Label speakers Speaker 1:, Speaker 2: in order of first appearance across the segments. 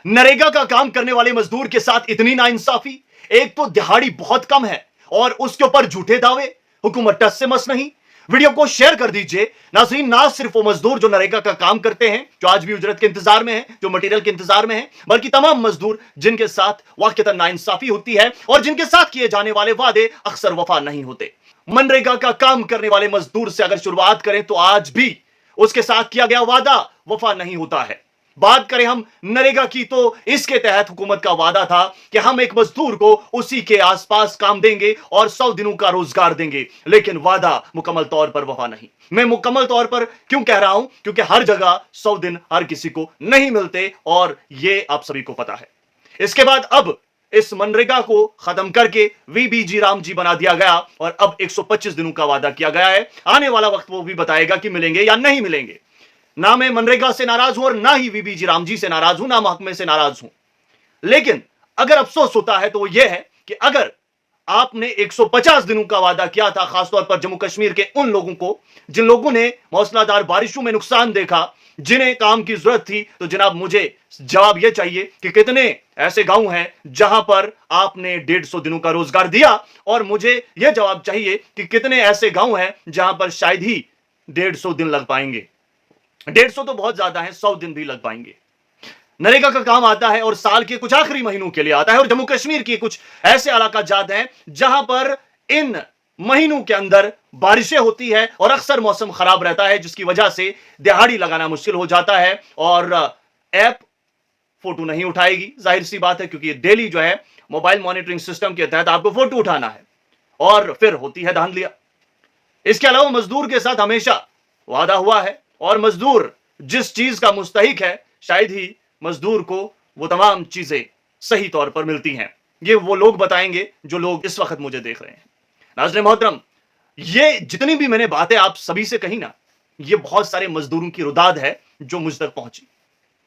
Speaker 1: नरेगा का काम करने वाले मजदूर के साथ इतनी नाइंसाफी। एक तो दिहाड़ी बहुत कम है और उसके ऊपर झूठे दावे। हुकूमत टस से मस नहीं। वीडियो को शेयर कर दीजिए नाज़रीन। ना सिर्फ वो मजदूर जो नरेगा का काम करते हैं, जो आज भी उजरत के इंतजार में हैं, जो मटेरियल के इंतजार में हैं, बल्कि तमाम मजदूर जिनके साथ वाकईतन नाइंसाफी होती है और जिनके साथ किए जाने वाले वादे अक्सर वफा नहीं होते। मनरेगा का काम करने वाले मजदूर से अगर शुरुआत करें तो आज भी उसके साथ किया गया वादा वफा नहीं होता है। बात करें हम नरेगा की तो इसके तहत हुकूमत का वादा था कि हम एक मजदूर को उसी के आसपास काम देंगे और 100 दिनों का रोजगार देंगे, लेकिन वादा मुकम्मल तौर पर वफा नहीं। मैं मुकम्मल तौर पर क्यों कह रहा हूं? क्योंकि हर जगह 100 दिन हर किसी को नहीं मिलते और यह आप सभी को पता है। इसके बाद अब इस मनरेगा को खत्म करके वीबीजी राम जी बना दिया गया और अब 125 दिनों का वादा किया गया है। आने वाला वक्त वो भी बताएगा कि मिलेंगे या नहीं मिलेंगे। ना मैं मनरेगा से नाराज हूं और ना ही वीबीजी राम जी से नाराज हूं, ना महकमे से नाराज हूं। लेकिन अगर अफसोस होता है तो वो यह है कि अगर आपने 150 दिनों का वादा किया था, खासतौर पर जम्मू कश्मीर के उन लोगों को जिन लोगों ने मौसलाधार बारिशों में नुकसान देखा, जिन्हें काम की जरूरत थी, तो जनाब मुझे जवाब यह चाहिए कि कितने ऐसे गांव हैं जहां पर आपने 150 दिनों का रोजगार दिया, और मुझे यह जवाब चाहिए कि कितने ऐसे गांव हैं जहां पर शायद ही 150 दिन लग पाएंगे। 150 तो बहुत ज्यादा है, 100 दिन भी लग पाएंगे। नरेगा का काम आता है और साल के कुछ आखिरी महीनों के लिए आता है, और जम्मू कश्मीर की कुछ ऐसे इलाका जात हैं जहां पर इन महीनों के अंदर बारिशें होती है और अक्सर मौसम खराब रहता है, जिसकी वजह से दिहाड़ी लगाना मुश्किल हो जाता है और ऐप फोटो नहीं उठाएगी, जाहिर सी बात है, क्योंकि डेली जो है मोबाइल मॉनिटरिंग सिस्टम के तहत आपको फोटो उठाना है और फिर होती है धांधलियां। इसके अलावा मजदूर के साथ हमेशा वादा हुआ है और मजदूर जिस चीज का मुस्तहिक है शायद ही मजदूर को वो तमाम चीजें सही तौर पर मिलती हैं। ये वो लोग बताएंगे जो लोग इस वक्त मुझे देख रहे हैं। नाज़रीन मोहतरम, ये जितनी भी मैंने बातें आप सभी से कही ना, ये बहुत सारे मजदूरों की रुदाद है जो मुझ तक पहुंची।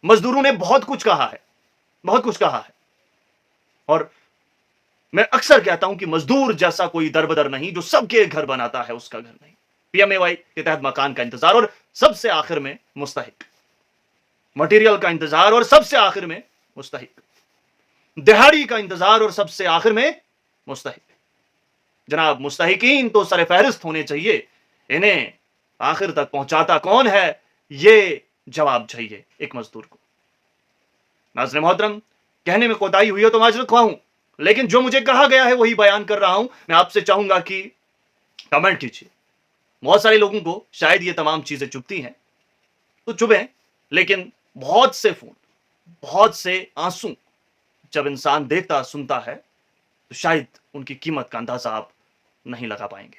Speaker 1: मजदूरों ने बहुत कुछ कहा है, बहुत कुछ कहा है, और मैं अक्सर कहता हूं कि मजदूर जैसा कोई दरबदर नहीं जो सबके घर बनाता है, उसका घर नहीं। पीएमएवाई के तहत मकान का इंतजार और सबसे आखिर में मुस्तहिक, मटेरियल का इंतजार और सबसे आखिर में मुस्तहिक, दिहाड़ी का इंतजार और सबसे आखिर में मुस्तहिक। जनाब मुस्तहिकीन तो सरे फहरिस्त होने चाहिए, इन्हें आखिर तक पहुंचाता कौन है, ये जवाब चाहिए एक मजदूर को। नाज़रीन मोहतरम, कहने में कोताही हुई हो तो माजरत ख्वाह हूं, लेकिन जो मुझे कहा गया है वही बयान कर रहा हूं। मैं आपसे चाहूंगा कि कमेंट कीजिए। बहुत सारे लोगों को शायद ये तमाम चीजें चुभती हैं, तो चुभें, लेकिन बहुत से फोन, बहुत से आंसू जब इंसान देखता सुनता है तो शायद उनकी कीमत का अंदाजा आप नहीं लगा पाएंगे।